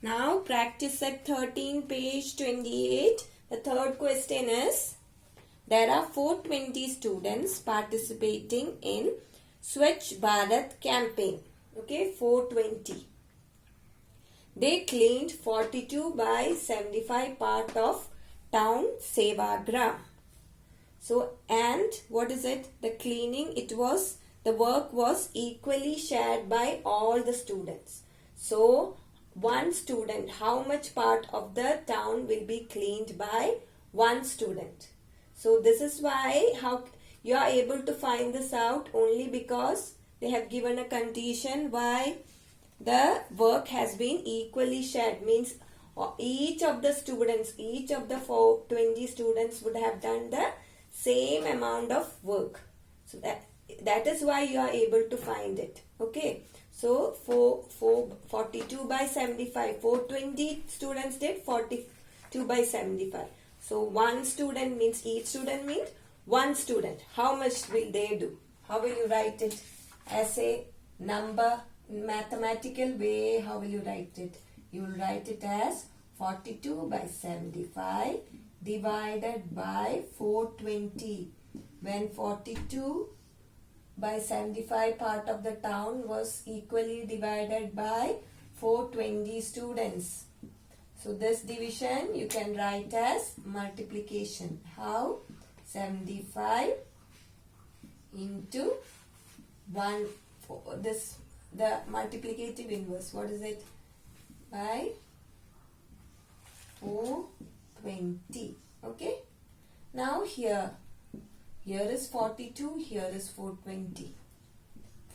Now practice set 13, page 28. The third question is, there are 420 students participating in Swachh Bharat campaign. Okay, 420. They cleaned 42 by 75 part of town Sevagram. So, and what is it? The cleaning, the work was equally shared by all the students. So, one student, how much part of the town will be cleaned by one student? So, this is why how you are able to find this out only because they have given a condition why the work has been equally shared. Means each of the students, each of the 420 students would have done the same amount of work. So that is why you are able to find it. Okay. So 42 by 75. 420 students did 42 by 75. So one student means each student means one student. How much will they do? How will you write it? As a number, mathematical way, how will you write it? You will write it as 42 by 75 divided by 420. When 42 by 75 part of the town was equally divided by 420 students. So this division you can write as multiplication. How? 75 into 1, this the multiplicative inverse. What is it? By 420. Okay. Now here is 42, here is 420.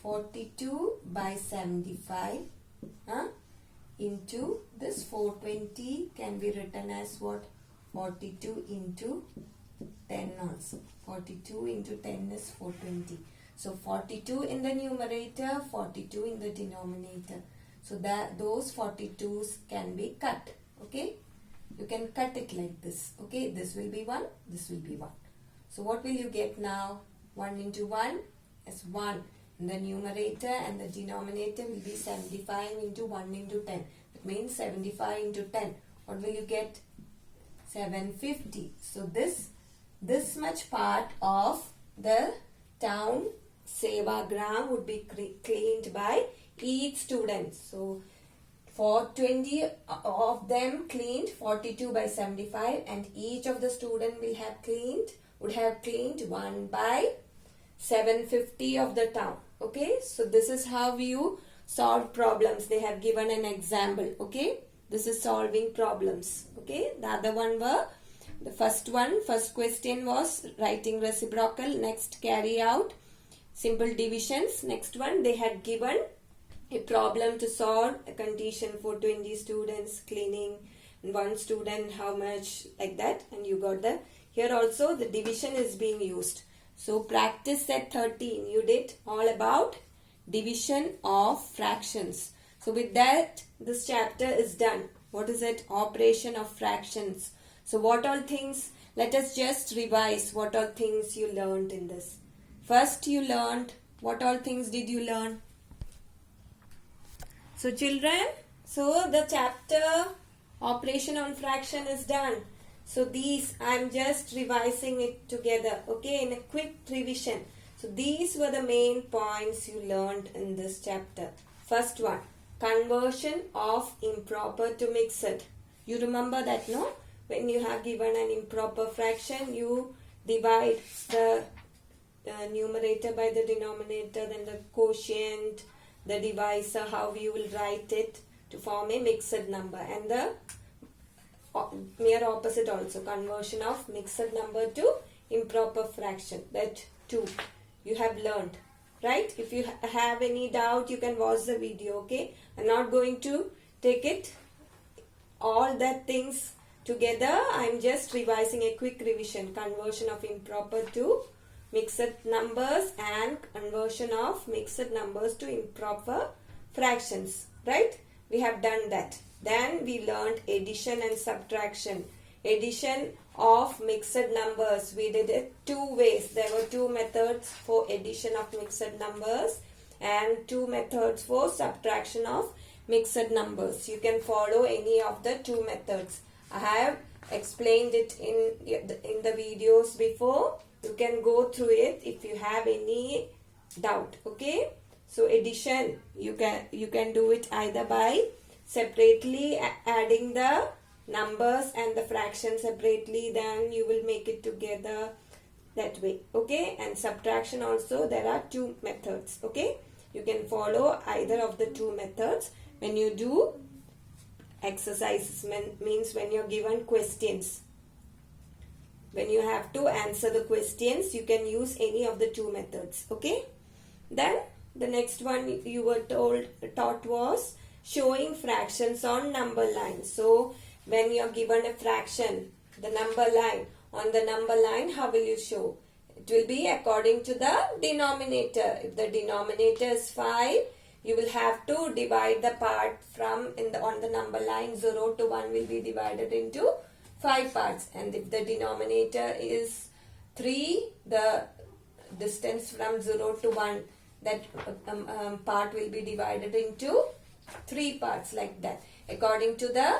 42 by 75 into this 420 can be written as what? 42 into 10 also. 42 into 10 is 420. So 42 in the numerator, 42 in the denominator. So that those 42s can be cut. Okay. You can cut it like this. Okay. This will be 1. This will be 1. So what will you get now? 1 into 1 is 1. In the numerator and the denominator will be 75 into 1 into 10. That means 75 into 10. What will you get? 750. So this much part of the town Sevagram would be cleaned by each student. So for 20 of them cleaned 42 by 75 and each of the student would have cleaned 1 by 750 of the town. Okay, so this is how you solve problems. They have given an example. Okay, this is solving problems. Okay, the other one were the first question was writing reciprocal. Next, carry out simple divisions. Next one, they had given a problem to solve, a condition for 20 students cleaning and one student how much, like that, and you got the, here also the division is being used. So practice set 13, you did all about division of fractions. So with that, this chapter is done. What is it? Operation of fractions. So what all things, let us just revise what all things you learned in this. First you learned, what all things did you learn? So children, so the chapter operation on fraction is done. So these, I am just revising it together, okay, in a quick revision. So these were the main points you learned in this chapter. First one, conversion of improper to mixed. You remember that, no? When you have given an improper fraction, you divide the numerator by the denominator, then the quotient, the divisor, how you will write it to form a mixed number, and the mere opposite also, conversion of mixed number to improper fraction. That too you have learned, right? If you have any doubt, you can watch the video. Okay, I'm not going to take it all that things together. I'm just revising a quick revision. Conversion of improper to mixed numbers and conversion of mixed numbers to improper fractions, right? We have done that. Then we learned addition and subtraction. Addition of mixed numbers. We did it two ways. There were two methods for addition of mixed numbers and two methods for subtraction of mixed numbers. You can follow any of the two methods. I have explained it in the videos before. You can go through it if you have any doubt. Okay. So addition, you can do it either by separately adding the numbers and the fraction separately, then you will make it together that way. Okay. And subtraction also, there are two methods. Okay. You can follow either of the two methods when you do exercises, means when you're given questions. When you have to answer the questions, you can use any of the two methods. Okay. Then the next one you were taught was showing fractions on number line. So when you're given a fraction, the number line, on the number line, how will you show? It will be according to the denominator. If the denominator is 5, you will have to divide the part from on the number line 0 to 1 will be divided into 5 parts. And if the denominator is 3, the distance from 0 to 1, that part will be divided into 3 parts, like that. According to the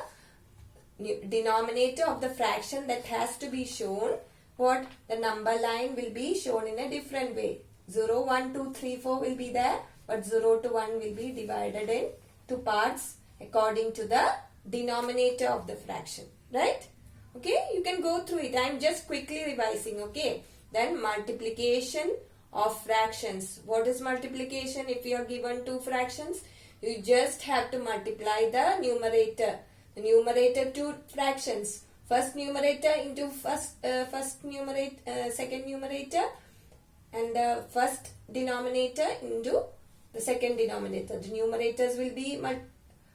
denominator of the fraction that has to be shown, what the number line will be shown in a different way. 0, 1, 2, 3, 4 will be there, but 0 to 1 will be divided in 2 parts according to the denominator of the fraction. Right? Okay, you can go through it. I am just quickly revising. Okay. Then multiplication of fractions. What is multiplication? If you are given two fractions, you just have to multiply the numerator. The numerator two fractions. First numerator into second numerator, and the first denominator into the second denominator. The numerators will be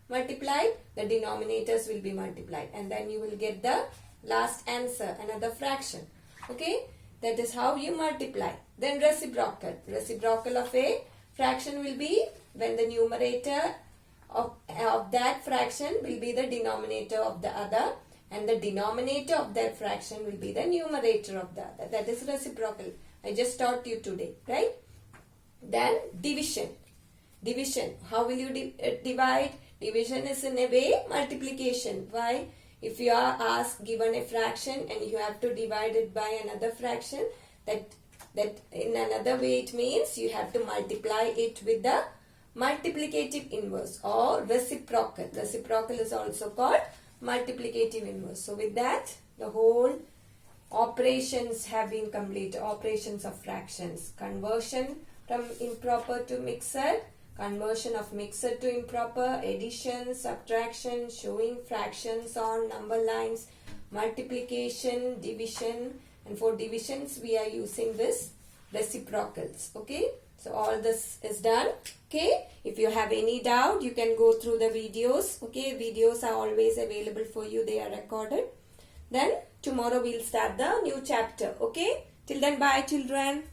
multiplied, the denominators will be multiplied, and then you will get the last answer, another fraction. Okay, that is how you multiply. Then reciprocal. Reciprocal of a fraction will be when the numerator of that fraction will be the denominator of the other, and the denominator of that fraction will be the numerator of the other. That is reciprocal. I just taught you today, right? Then division. Division. How will you divide? Division is in a way multiplication. Why? If you are given a fraction and you have to divide it by another fraction, that in another way it means you have to multiply it with the multiplicative inverse or reciprocal. Reciprocal is also called multiplicative inverse. So with that, the whole operations have been completed. Operations of fractions. Conversion from improper to mixed. Conversion of mixed to improper. Addition, subtraction, showing fractions on number lines. Multiplication, division. And for divisions, we are using this reciprocals. Okay. So all this is done. Okay. If you have any doubt, you can go through the videos. Okay. Videos are always available for you. They are recorded. Then tomorrow we'll start the new chapter. Okay. Till then, bye children.